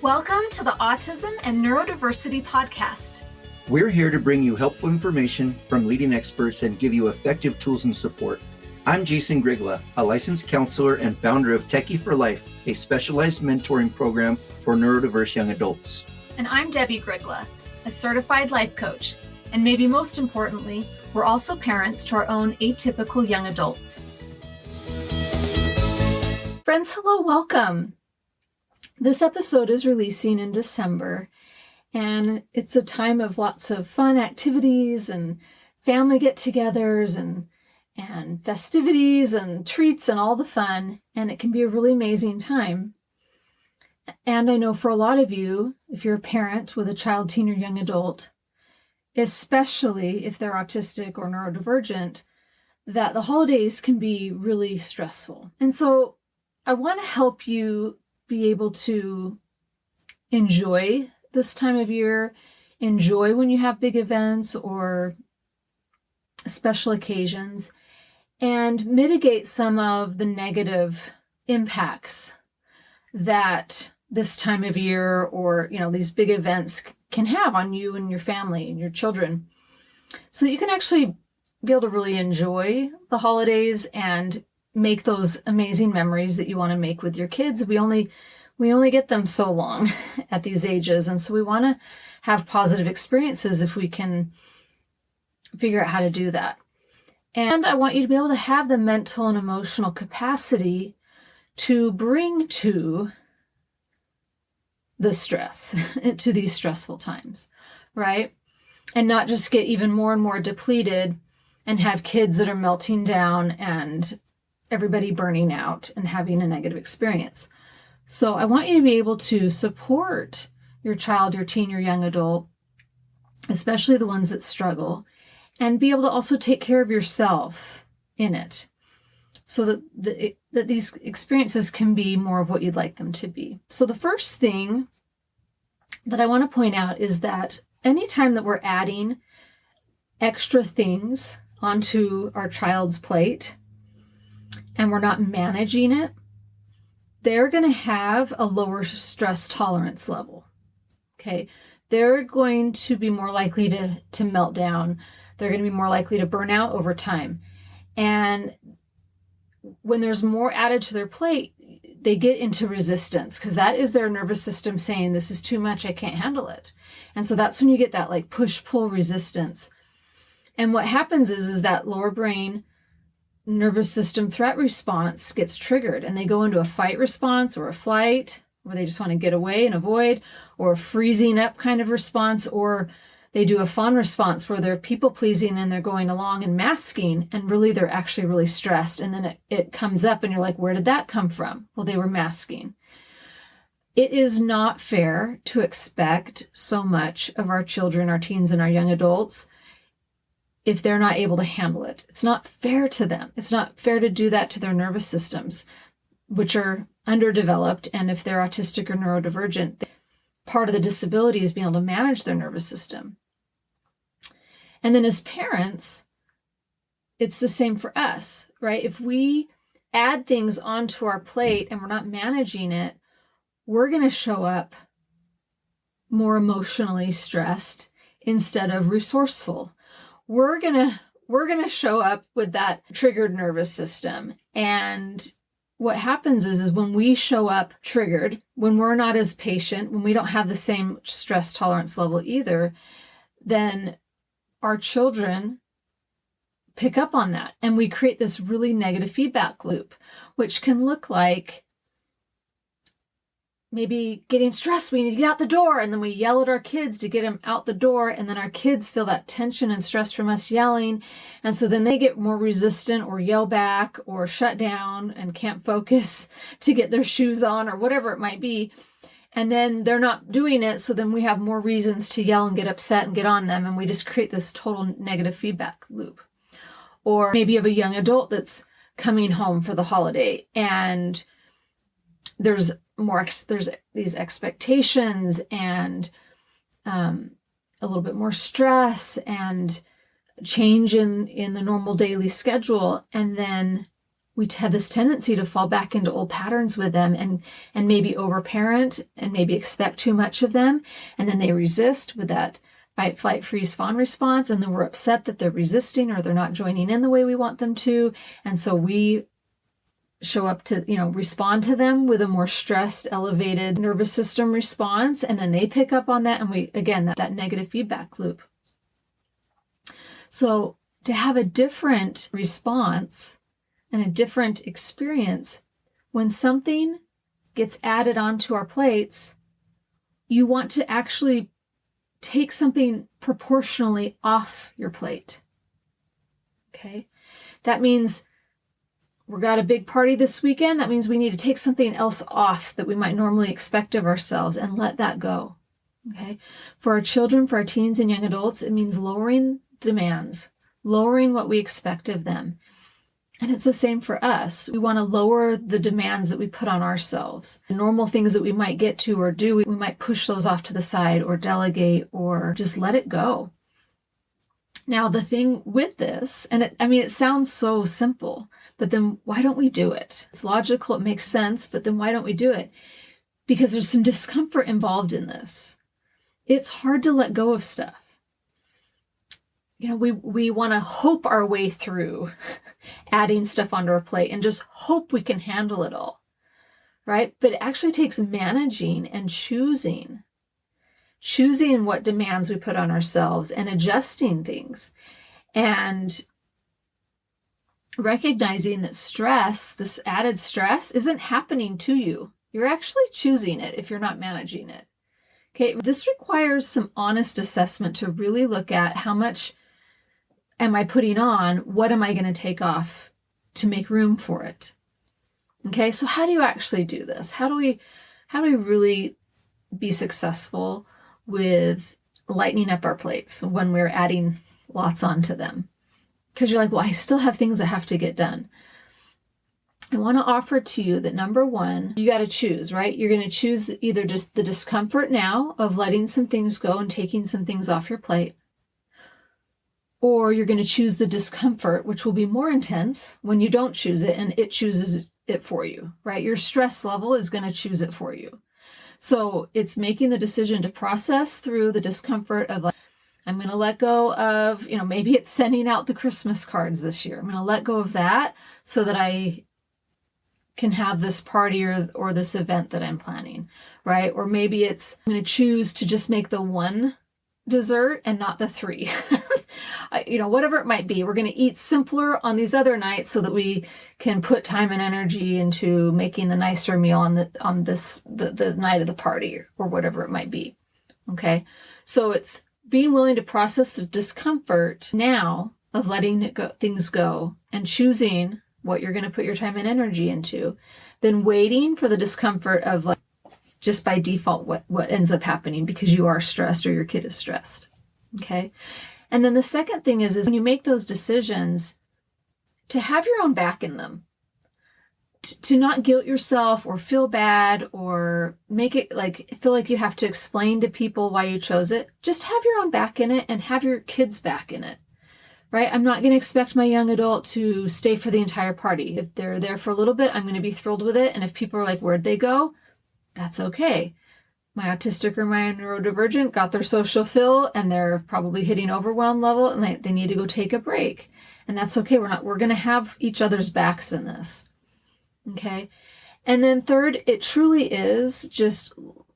Welcome to the Autism and Neurodiversity Podcast. We're here to bring you helpful information from leading experts and give you effective tools and support. I'm Jason Grigla, a licensed counselor and founder of Techie for Life, a specialized mentoring program for neurodiverse young adults. And I'm Debbie Grigla, a certified life coach. And maybe most importantly, we're also parents to our own atypical young adults. Friends, hello, welcome. This episode is releasing in December, and it's a time of lots of fun activities and family get-togethers and festivities and treats and all the fun, and it can be a really amazing time. And I know for a lot of you, if you're a parent with a child, teen, or young adult, especially if they're autistic or neurodivergent, that the holidays can be really stressful. And so I want to help you be able to enjoy this time of year, enjoy when you have big events or special occasions, and mitigate some of the negative impacts that this time of year or, these big events can have on you and your family and your children, so that you can actually be able to really enjoy the holidays and make those amazing memories that you want to make with your kids. We only get them so long at these ages, and so we want to have positive experiences if we can figure out how to do that. And I want you to be able to have the mental and emotional capacity to bring to the stress, to these stressful times, right? And not just get even more and more depleted and have kids that are melting down and everybody burning out and having a negative experience. So I want you to be able to support your child, your teen, your young adult, especially the ones that struggle, and be able to also take care of yourself in it, so that these experiences can be more of what you'd like them to be. So the first thing that I want to point out is that anytime that we're adding extra things onto our child's plate and we're not managing it, they're going to have a lower stress tolerance level. Okay. They're going to be more likely to melt down. They're going to be more likely to burn out over time. And when there's more added to their plate, they get into resistance, because that is their nervous system saying, this is too much, I can't handle it. And so that's when you get that like push-pull resistance. And what happens is that lower brain nervous system threat response gets triggered, and they go into a fight response or a flight, where they just want to get away and avoid, or a freezing up kind of response, or they do a fawn response where they're people pleasing and they're going along and masking, and really they're actually really stressed. And then it comes up and you're like, where did that come from? Well, they were masking. It is not fair to expect so much of our children, our teens, and our young adults if they're not able to handle it. It's not fair to them. It's not fair to do that to their nervous systems, which are underdeveloped. And if they're autistic or neurodivergent, part of the disability is being able to manage their nervous system. And then as parents, it's the same for us, right? If we add things onto our plate and we're not managing it, we're going to show up more emotionally stressed instead of resourceful. We're gonna show up with that triggered nervous system. And what happens is when we show up triggered, when we're not as patient, when we don't have the same stress tolerance level either, then our children pick up on that. And we create this really negative feedback loop, which can look like maybe getting stressed, we need to get out the door, and then we yell at our kids to get them out the door, and then our kids feel that tension and stress from us yelling, and so then they get more resistant or yell back or shut down and can't focus to get their shoes on or whatever it might be, and then they're not doing it, so then we have more reasons to yell and get upset and get on them, and we just create this total negative feedback loop. Or maybe you have a young adult that's coming home for the holiday, and there's these expectations and a little bit more stress and change in the normal daily schedule. And then we have this tendency to fall back into old patterns with them and maybe overparent and maybe expect too much of them. And then they resist with that fight, flight, freeze, fawn response. And then we're upset that they're resisting or they're not joining in the way we want them to. And so we show up to, respond to them with a more stressed, elevated nervous system response. And then they pick up on that. And we, again, that negative feedback loop. So to have a different response and a different experience, when something gets added onto our plates, you want to actually take something proportionally off your plate. Okay? That means we've got a big party this weekend. That means we need to take something else off that we might normally expect of ourselves and let that go. Okay? For our children, for our teens and young adults, it means lowering demands, lowering what we expect of them. And it's the same for us. We want to lower the demands that we put on ourselves. Normal things that we might get to or do, we might push those off to the side or delegate or just let it go. Now, the thing with this, and it sounds so simple, but then why don't we do it? It's logical, it makes sense, but then why don't we do it? Because there's some discomfort involved in this. It's hard to let go of stuff. We want to hope our way through adding stuff onto our plate and just hope we can handle it all, right? But it actually takes managing and choosing what demands we put on ourselves and adjusting things and recognizing that stress, this added stress, isn't happening to you. You're actually choosing it if you're not managing it. Okay, this requires some honest assessment to really look at how much am I putting on? What am I going to take off to make room for it? Okay, so how do you actually do this? How do we really be successful with lightening up our plates when we're adding lots onto them? Because you're like, well, I still have things that have to get done. I want to offer to you that number one, you got to choose, right? You're going to choose either just the discomfort now of letting some things go and taking some things off your plate, or you're going to choose the discomfort, which will be more intense when you don't choose it and it chooses it for you, right? Your stress level is going to choose it for you. So it's making the decision to process through the discomfort of, like, I'm going to let go of, maybe it's sending out the Christmas cards this year. I'm going to let go of that so that I can have this party or this event that I'm planning, right? Or maybe it's, I'm going to choose to just make the one dessert and not the three. Whatever it might be, we're going to eat simpler on these other nights so that we can put time and energy into making the nicer meal on the night of the party or whatever it might be. Okay. So it's being willing to process the discomfort now of letting things go and choosing what you're going to put your time and energy into, then waiting for the discomfort of, like, just by default what ends up happening because you are stressed or your kid is stressed. Okay. And then the second thing is when you make those decisions, to have your own back in them, to not guilt yourself or feel bad or make it feel like you have to explain to people why you chose it. Just have your own back in it and have your kids back in it, right? I'm not going to expect my young adult to stay for the entire party. If they're there for a little bit, I'm going to be thrilled with it. And if people are like, where'd they go? That's okay. My autistic or my neurodivergent got their social fill and they're probably hitting overwhelm level and they need to go take a break. And that's okay. We're going to have each other's backs in this. Okay. And then third, it truly is just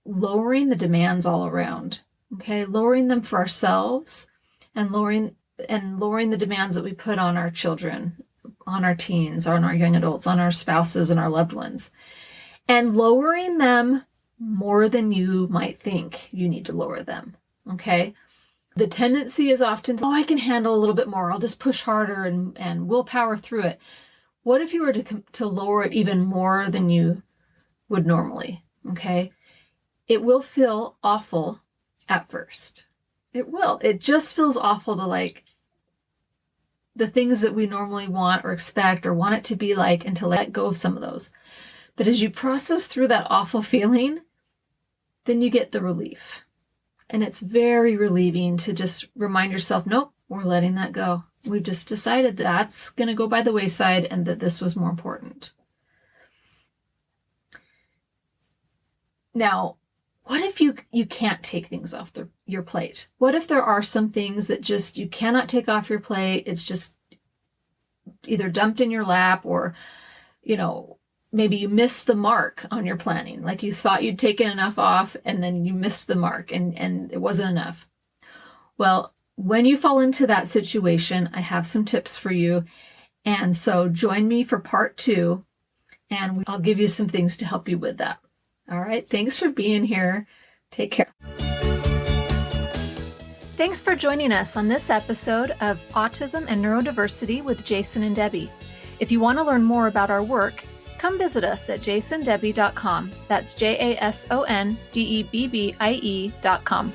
lowering the demands all around. Okay. Lowering them for ourselves and lowering the demands that we put on our children, on our teens, on our young adults, on our spouses and our loved ones. And lowering them more than you might think you need to lower them, okay? The tendency is often, I can handle a little bit more. I'll just push harder and we'll power through it. What if you were to lower it even more than you would normally, okay? It will feel awful at first. It will. It just feels awful to the things that we normally want or expect or want it to be like, and to let go of some of those. But as you process through that awful feeling, then you get the relief. And it's very relieving to just remind yourself, nope, we're letting that go. We've just decided that's going to go by the wayside and that this was more important. Now, what if you can't take things off your plate? What if there are some things that just you cannot take off your plate? It's just either dumped in your lap, or, maybe you missed the mark on your planning. Like you thought you'd taken enough off and then you missed the mark and it wasn't enough. Well, when you fall into that situation, I have some tips for you. And so join me for part 2, and I'll give you some things to help you with that. All right. Thanks for being here. Take care. Thanks for joining us on this episode of Autism and Neurodiversity with Jason and Debbie. If you want to learn more about our work, come visit us at jasondebbie.com. That's JASONDEBBIE.com.